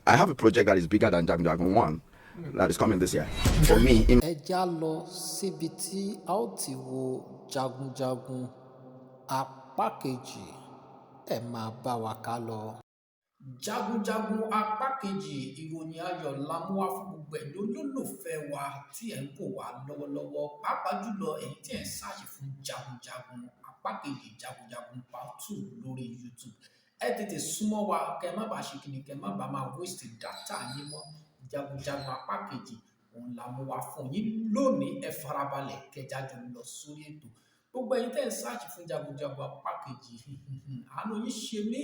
I have a project that is bigger than Jagun 1 that is coming this year. For me, ẹ já lọ síbi tí a ó ti wo jagunjagun apá kejì ẹ máa bá wa ká lọ. jagunjagun apá kejì ìròyìn ayọ̀ la mú wá fún gbogbo ẹ̀yin olólùfẹ́ wa tí ẹ̀ ń wò wá lọ́wọ́lọ́wọ́ pàápàá jùlọ ẹ̀yin tí ẹ̀ ń ṣáàṣì fún jagunjagun apá kejì jagunjagun part 2 lórí YouTube. Ẹ tètè súnmọ́ wa kẹ́ má bàa ṣe kíni kẹ́ má bàa máa waste data yín mọ́. Jagunjagun apá kejì òun la mú wá fún yín lónìí. Ẹ farabalẹ̀ kẹjájọ lọ sórí ètò. Gbogbo ẹ̀yin tẹ́ ẹ̀ ń ṣáàṣì fún jagunjagun apá kejì àánú yín ṣe mí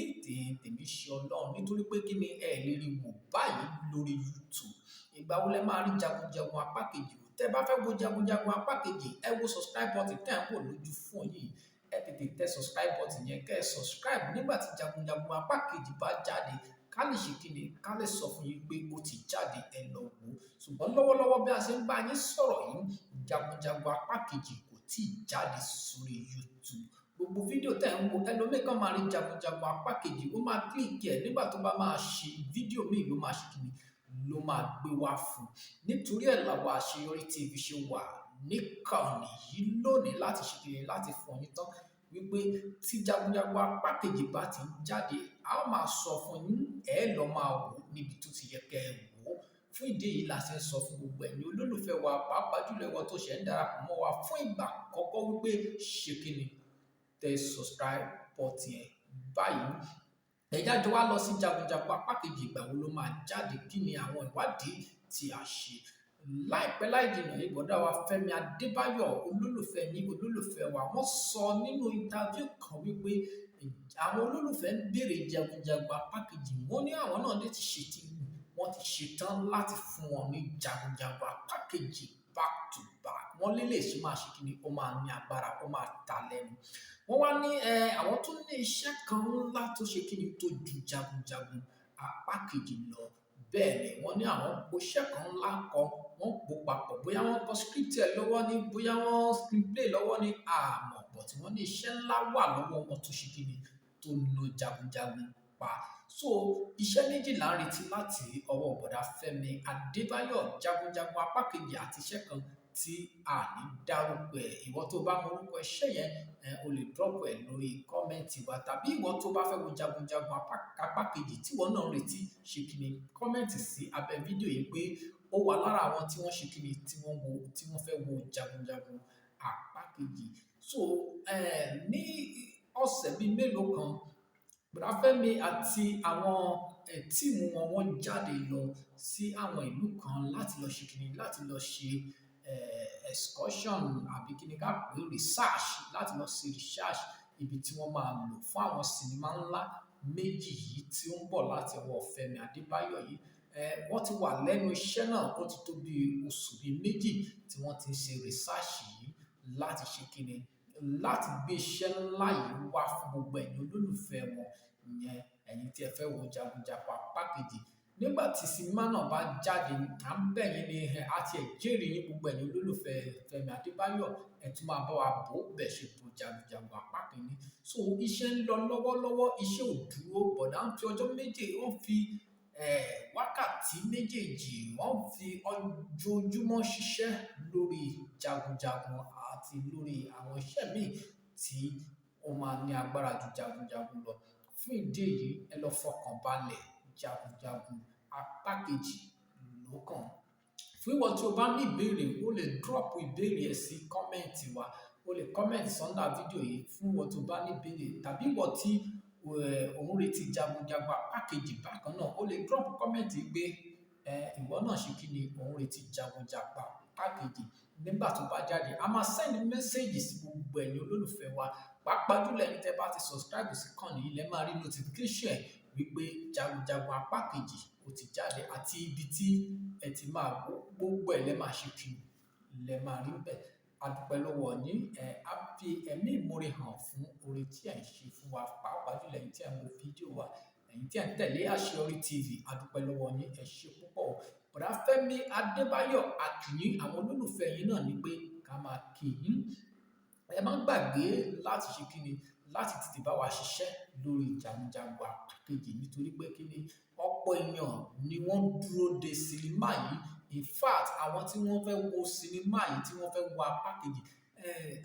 tèmi ṣe Ọlọ́run nítorí pé kí ni ẹ lè rí wò báyìí lórí YouTube. Ìgbà wo lẹ máa rí jagunjagun apá kejì? Tẹ́ bá fẹ́ wo jagunjagun apá kejì ẹ wo subscribe button tẹ́ ẹ̀ ń wò lójú fún yìí. Ẹ tètè tẹ subscribe button yẹn kẹ́ ẹ subscribe nígbà tí jagunjagun apá kejì bá jáde ká lè ṣe kíni ká lè sọ fún yín pé ó ti jáde ẹ lọ wò. Ṣùgbọ́n lọ́wọ́lọ́wọ́ bí a ṣe ń bá yín sọ̀rọ̀ yìí jagunjagun apá kejì kò tí ì jáde sórí YouTube. Gbogbo fídíò tẹ́ ń wo ẹlòmíì kan máa rí jagunjagun apá kejì ó máa kílìkì ẹ̀ nígbà tó bá máa ṣe fídíò míì ló máa ṣe kíni ló máa gbé wá fún. Nítorí ẹ̀ làwọn Àṣeyọrí TV ṣe wà níkànnì yìí lónìí láti ṣe kíni láti fún yín tán wípé tí jagunjagun apá kejì bá ti ń jáde a ó máa sọ fún yín ẹ lọ máa wò níbi tó ti yẹ kẹ́ ẹ wò. Fún ìdí èyí la ṣe ń sọ fún gbogbo ẹ̀yin olólùfẹ́ wa pàápàá jùlọ ìwọ tó ṣẹ̀ ń darapọ̀ mọ́ wa fún ìgbà àkọ́kọ́ wípé ṣe kíni tẹ subscribe button ẹ báyìí. Ẹ jáde wá lọ sí jagunjagun apá kejì ìgbà wo ló máa jáde kí ni àwọn ìwádìí tí a ṣe. Láìpẹ́ láì jìnnà yìí bọ̀dá wa Fẹ́mi Adébáyọ̀ olólùfẹ́ wa wọ́n sọ nínú interview kan wípé àwọn olólùfẹ́ ń béèrè jagunjagun apá kejì wọ́n ní àwọn náà dé ti ṣetán láti fún wọn ní jagunjagun apá kejì back to back. Wọ́n lélẹ̀ ṣe máa ṣe kíni ó máa ní agbára ó máa ta lẹ́nu. Wọ́n wá ní àwọn tó ní iṣẹ́ kan ńlá tó ṣe kíni tó ju jagunjagun apá kejì lọ. Bẹ́ẹ̀ ni wọ́n ní àwọn iṣẹ́ kan ńlá kan wọ́n pò papọ̀ bóyá wọ́n kọ script ẹ̀ lọ́wọ́ ni bóyá wọ́n screenplay lọ́wọ́ ni àmọ́ bọ̀ tí wọ́n ní iṣẹ́ ńlá wà lọ́wọ́ wọn tó ṣe kíni tó na jagunjagun pa. So iṣẹ́ méjì là ń retí láti ọwọ́ bọ̀dá Fẹ́mi Adébáyọ̀ jagunjagun apá kejì àti iṣẹ́ kan tí a ní dárúkọ ẹ̀. Ìwọ tó bá mọ orúkọ iṣẹ́ yẹn o lè drop ẹ̀ lórí kọ́mẹ́ǹtì wa tàbí ìwọ tó bá fẹ́ wo jagunjagun apá kejì tí wọ́n náà retí ṣe kíni kọ́mẹ́ǹtì sí abẹ́ fídíò yìí pé ó wà lára àwọn tí wọ́n ṣe kíni tí wọ́n fẹ́ wo jagunjagun apá kejì. So ní ọ̀sẹ̀ bíi mélòó kan bọ̀dá Fẹ́mi àti àwọn tíìmù wọn jáde lọ sí àwọn ìlú kan láti lọ ṣe kíni láti lọ ṣe excursion àbí kíni ká pè research láti lọ ṣe research ibi tí wọ́n máa lò fún àwọn sinimá ńlá méjì yìí tí ó ń bọ̀ láti ọwọ́ Fẹ́mi Adébáyọ̀ yìí. Wọ́n ti wà lẹ́nu iṣẹ́ náà ó ti tó bí oṣù bíi méjì tí wọ́n ti ń ṣe research yìí láti ṣe kíni láti gbé iṣẹ́ ńlá yìí wá fún gbogbo ẹ̀yin olólùfẹ́ wọn ìyẹn ẹ̀yin tí ẹ fẹ́ wo jagunjagun apá kejì. Nígbà tí sinimá náà bá jáde à ń bẹ̀ yín ni àti ẹ̀jẹ̀rì yín gbogbo ẹ̀yin olólùfẹ́ Fẹ́mi Adébáyọ̀ ẹ̀ tún máa bá wa bò bẹ̀ ṣe bo jagunjagun apá kejì. So iṣẹ́ ń lọ lọ́wọ́lọ́wọ́ iṣẹ́ ò dúró bọ̀dá ń fi ọjọ́ méje wọ́n fi wákàtí méjèèjì wọ́n fi ojoojúmọ́ ṣiṣẹ́ lórí jagunjagun àti lórí àwọn iṣẹ́ míì tí ó máa ní agbára ju jagunjagun lọ. Fún ìdí èyí ẹ lọ fọkàn balẹ̀ jagunjagun apá kejì ló kàn. Fún ìwọ tí o bá ní ìbéèrè o lè drop ìbéèrè ẹ sí kọ́mẹ́ǹtì wa o lè kọ́mẹ́ǹtì sọ́ndà fídíò yìí fún ìwọ tí o bá ní ìbéèrè tàbí ìwọ tí òun retí jagunjagun apá kejì bákan náà o lè drop kọ́mẹ́ǹtì pé ìwọ náà ṣe kí ni òun retí jagunjagun apá kejì nígbà tó bá jáde. A máa send message sí gbogbo ẹ̀yin olólùfẹ́ wa pàápàá jùlọ ẹ̀yin tẹ́ bá ti subscribe sí ìkànnì yìí lẹ́ máa rí notification wípé jagunjagun apá kejì ó ti jáde àti ibi tí ẹ ti máa gbogbo ẹ̀ lẹ́ máa ṣe kí lẹ́ máa rí bẹ́ẹ̀. A dúpẹ́ lọ́wọ́ yín a fi ẹ̀mí ìmoore hàn fún oore tí ẹ̀ ń ṣe fún wa pàápàá jùlọ ẹ̀yin tí ẹ̀ ń wo fídíò wa ẹ̀yin tí ẹ̀ ń tẹ̀lé Àṣeyọrí TV a dúpẹ́ lọ́wọ́ yín ẹ ṣé púpọ̀. Bọ̀dá Fẹ́mi Adébáyọ̀ a kí yín àwọn olólùfẹ́ yín náà ní pé ká máa kí yín. Ẹ má gbàgbé láti ṣe kíni láti tètè bá wa ṣiṣẹ́ lórí Jagunjagun apá kejì nítorí pé kí ni ọ̀pọ̀ èèyàn ni wọ́n dúró de sinimá yìí. In fact àwọn tí wọ́n fẹ́ wo sinimá yìí tí wọ́n fẹ́ wo apá kejì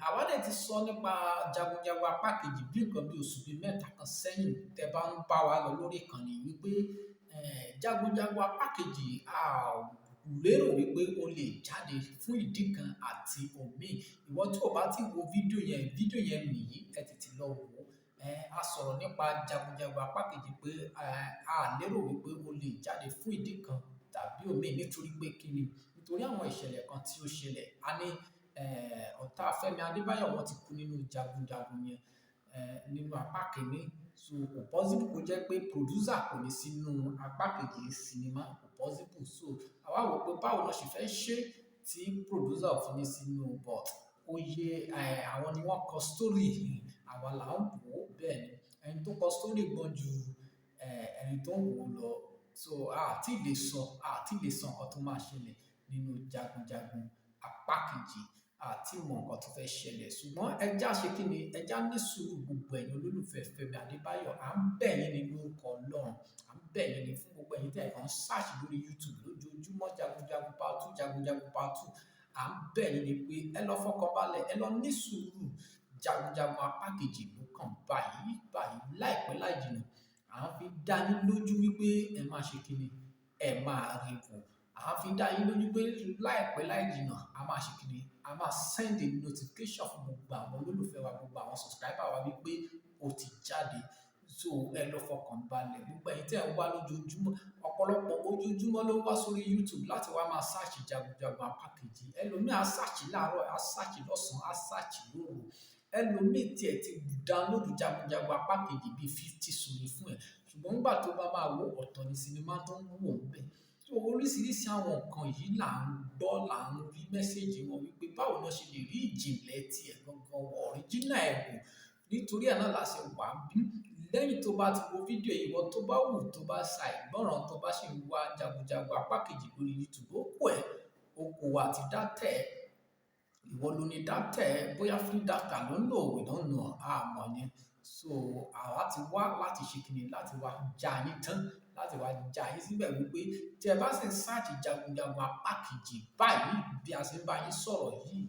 àwa dẹ̀ ti sọ nípa Jagunjagun apá kejì bí nǹkan bí oṣù bíi mẹ́ta kan sẹ́yìn tẹ́ bá ń bá wa lọ lórí ìkànnì wípé Jagunjagun apá kejì a lérò wípé ó lè jáde fún ìdí kan àti òmíì. Ìwọ tí o bá ti wo fídíò yẹn nìyí ẹ tètè lọ wò ó. A sọ̀rọ̀ nípa Jagunjagun apá kejì pé a lérò wípé ó lè jáde fún ìdí kan tàbí òmíì nítorí pé kí ni nítorí àwọn ìṣẹ̀lẹ̀ kan tí ó ṣẹlẹ̀. A ní ọ̀tá Fẹ́mi Adébáyọ̀ wọ́n ti kú nínú Jagunjagun yẹn nínú apá kìíní. So kò possible kó jẹ́ pé producer kò ní sínú apá kejì sinimá, kò possible. So àwa wò pé báwo ló ṣe fẹ́ ṣe tí producer ò fi ní sínú, but oyè àwọn ni wọ́n kọ story, àwa là ń wò ó bẹ́ẹ̀ ni. Ẹni tó kọ story gbọ́n ju ẹni tó ń wò ó lọ. So a ti lè sọ nǹkan tó máa ṣẹlẹ̀ nínú Jagunjagun apá kejì, àti mọ nǹkan tó fẹ́ ṣẹlẹ̀. Ṣùgbọ́n ẹja ṣe kí ni ẹja ní sùúrù gbogbo ẹ̀yin olólùfẹ́ Fẹ́mi Adébáyọ̀. À ń bẹ̀ yín ní lórúkọ Ọlọ́run, à ń bẹ̀ yín ní fún gbogbo ẹ̀yin tí ẹ̀ kàn search lórí YouTube lójoojúmọ́ Jagunjagun part 2, Jagunjagun part 2. À ń bẹ̀ yín ní pé ẹ lọ fọkàn balẹ̀, ẹ lọ ní sùúrù. Jagunjagun apá kejì ló kàn báyìí láìpẹ́ láì jìnnà. À ń fi dá yín lójú wípé ẹ máa ṣe kí ni ẹ máa rí wò. À ń fi dá yín lójú pé láìpẹ́ láì jìnnà a máa ṣe kí ni a máa send a notification fún gbogbo àwọn olólùfẹ́ wa, gbogbo àwọn subscriber wa wípé ó ti jáde. So ẹ lọ fọkàn balẹ̀. Gbogbo ẹ̀yin tí ẹ̀ ń wá lójoojúmọ́, ọ̀pọ̀lọpọ̀ ojoojúmọ́ ló wá sórí YouTube láti wá máa search Jagunjagun apá kejì. Ẹlòmíì á search láàárọ̀, á search lọ́sàn-án, á search lóru. Ẹlòmíì tí ẹ ti download Jagunjagun apá kejì bíi 50 sórí fún ẹ. Ṣùgbọ́n nígbà tó bá máa wo ọ̀tọ̀ ní sinimá tó ń wò ń bẹ̀. So oríṣiríṣi àwọn nǹkan yìí là ń gbọ́, là ń rí mẹ́sẹ̀jì wọn wípé báwo ni wọ́n ṣe lè rí ìjìnlẹ̀ tí ẹ̀ gangan wọ̀ original ẹ̀ wò. Nítorí ẹ̀ náà la ṣe wà bí. Lẹ́yìn tó bá ti wo fídíò ìwọ tó bá wù tó bá sa ìgbọ́ràn tó bá ṣe ń wá Jagunjagun apá kejì lórí YouTube ó kù ẹ́, ó kù àti dátà ẹ̀. Ìwọ ló ní dátà ẹ̀, bóyá free data ló ń lò, we don't know, a mọ̀ yẹn. So àwa ti wá láti ṣe kí ni láti wá já yín tán, láti wá já yín síbẹ̀ wípé tí ẹ bá sì ń search Jagunjagun apá kejì báyìí bí a ṣe ń bá yín sọ̀rọ̀ yìí,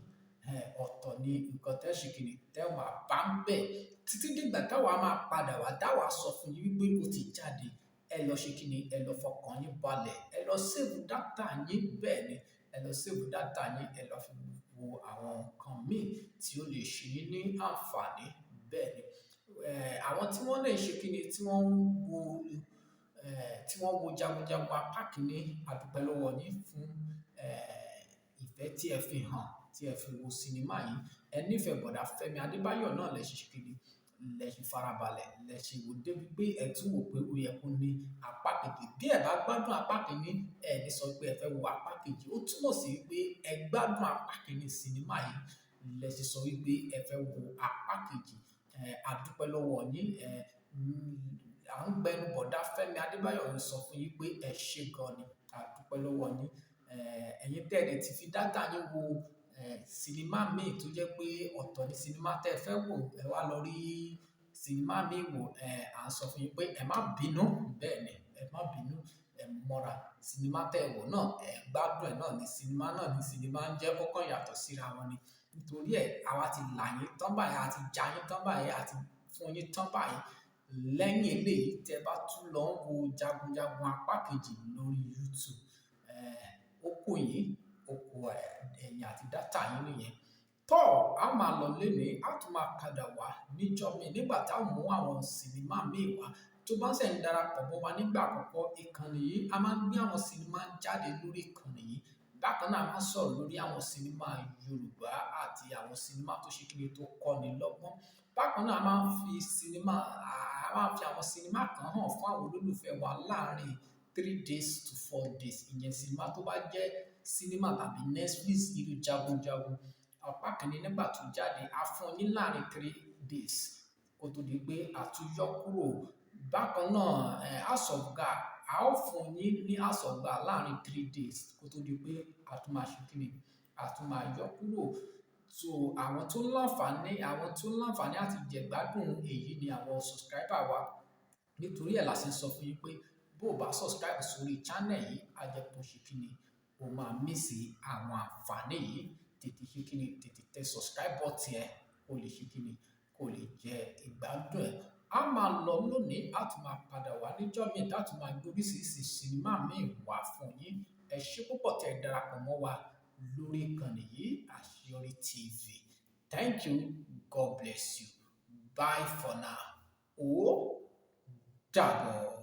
ọ̀tọ̀ ni nǹkan tẹ́ ṣe kí ni tẹ́ máa bá ń bẹ̀. Títí dìgbà táwa máa padà wá táwa sọ fún yín wípé ó ti jáde, ẹ lọ ṣe kí ni ẹ lọ fọkàn yín balẹ̀, ẹ lọ save data yín bẹ́ẹ̀ ni, ẹ lọ save data yín, ẹ lọ fi wo àwọn nǹkan míì tí ó lè ṣe yín ní àǹfààní bẹ́ẹ̀ ni. Àwọn tí wọ́n lè ṣe kí ni tí wọ́n wo Jagunjagun apá kìíní, a dúpẹ́ lọ́wọ́ yín fún ìfẹ́ tí ẹ fi hàn, tí ẹ fi wo sinimá yìí. Ẹ nífẹ̀ẹ́ bọ̀dá Fẹ́mi Adébáyọ̀ náà lẹ ṣe kí ni lẹ ṣe farabalẹ̀, lẹ ṣe wò débi pé ẹ tún wò pé ó yẹ kó ní apá kejì. Bí ẹ bá gbádùn apá kìíní, ẹ ní sọ pé ẹ fẹ́ wo apá kejì. Ó túmọ̀ sí wípé ẹ gbádùn apá kìíní sinimá yìí, lẹ ṣe sọ wípé ẹ fẹ́ wo apá kejì. A dúpẹ́ lọ́wọ́ yín. À ń gbẹnu bọ̀dá Fẹ́mi Adébáyọ̀ ń sọ fún yín pé ẹ ṣé gan ni. A dúpẹ́ lọ́wọ́ yín. Ẹ̀yin tẹ́lẹ̀ ti fi data yín wo sinimá míì tó jẹ́ pé ọ̀tọ̀ ni sinimá tẹ́ ẹ fẹ́ wò, ẹ wá lọ rí sinimá míì wò. À ń sọ fún yín pé ẹ má bínú, bẹ́ẹ̀ ni, ẹ má bínú, ẹ mọ́ra. Sinimá tẹ́ ẹ wò náà, ẹ gbádùn ẹ̀ náà ni sinimá ń jẹ́ kọ́kọ́ yàtọ̀ síra wọn ni. Nítorí ẹ̀ àwa ti là yín tán báyìí, a ti já yín tán báyìí, a ti fún yín tán báyìí. Lẹ́yìn eléyìí tí ẹ bá tún lọ ń wo Jagunjagun apá kejì lórí YouTube, ó kù yín, ó kù ẹ̀yin àti data yín nìyẹn. A máa lọ lénìí, a tún máa padà wá níjọ́ mi nígbà tá a mú àwọn sinimá míì wá. Tó bá ṣe ń darapọ̀ mọ́ wa nígbà àkọ́kọ́, ìkànnì yìí a máa ń gbé àwọn sinimá jáde lórí ìkànnì yìí. Bákan náà a máa ń sọ̀rọ̀ lórí àwọn sinimá Yorùbá àti àwọn sinimá tó ṣe kíni tó kọ́ni lọ́gbọ́n. Bákan náà a máa ń fi àwọn sinimá kan hàn fún àwọn olólùfẹ́ wa láàárín 3 days to 4 days. Ìyẹn sinimá tó bá jẹ́ sinimá tàbí Netflix irú Jagunjagun apá kìíní nígbà tó jáde, a fún yín láàárín 3 days kó tó di pé a tún yọ kúrò. Bákan náà House of God, a ó fún yín ní House of God láàárín 3 days kó tó di pé a tún máa ṣe kíni, a tún máa yọ kúrò. so àwọn tó láǹfààní àti jẹ̀gbádùn èyí ni àwọn subscriber wa. Nítorí ẹ̀ la ṣe ń sọ fún yín pé bó o bá subscribe sórí channel yìí á jẹ́ kó ṣe kíni o máa miss àwọn àǹfààní yìí. Tètè ṣe kíni, tètè tẹ subscribe button ẹ kó lè ṣe kíni, kó lè jẹ ìgbádùn ẹ̀. A máa lọ lónìí, a tún máa padà wá níjọ́ míì tá tún máa gbé oríṣiríṣi sinimá míì wá fún yín. Ẹ ṣé púpọ̀ tí ẹ darapọ̀ mọ́ wa lórí ìkànnì yìí, Àṣeyọrí TV. Thank you. God bless you. Bye for now. Ó dàbọ̀.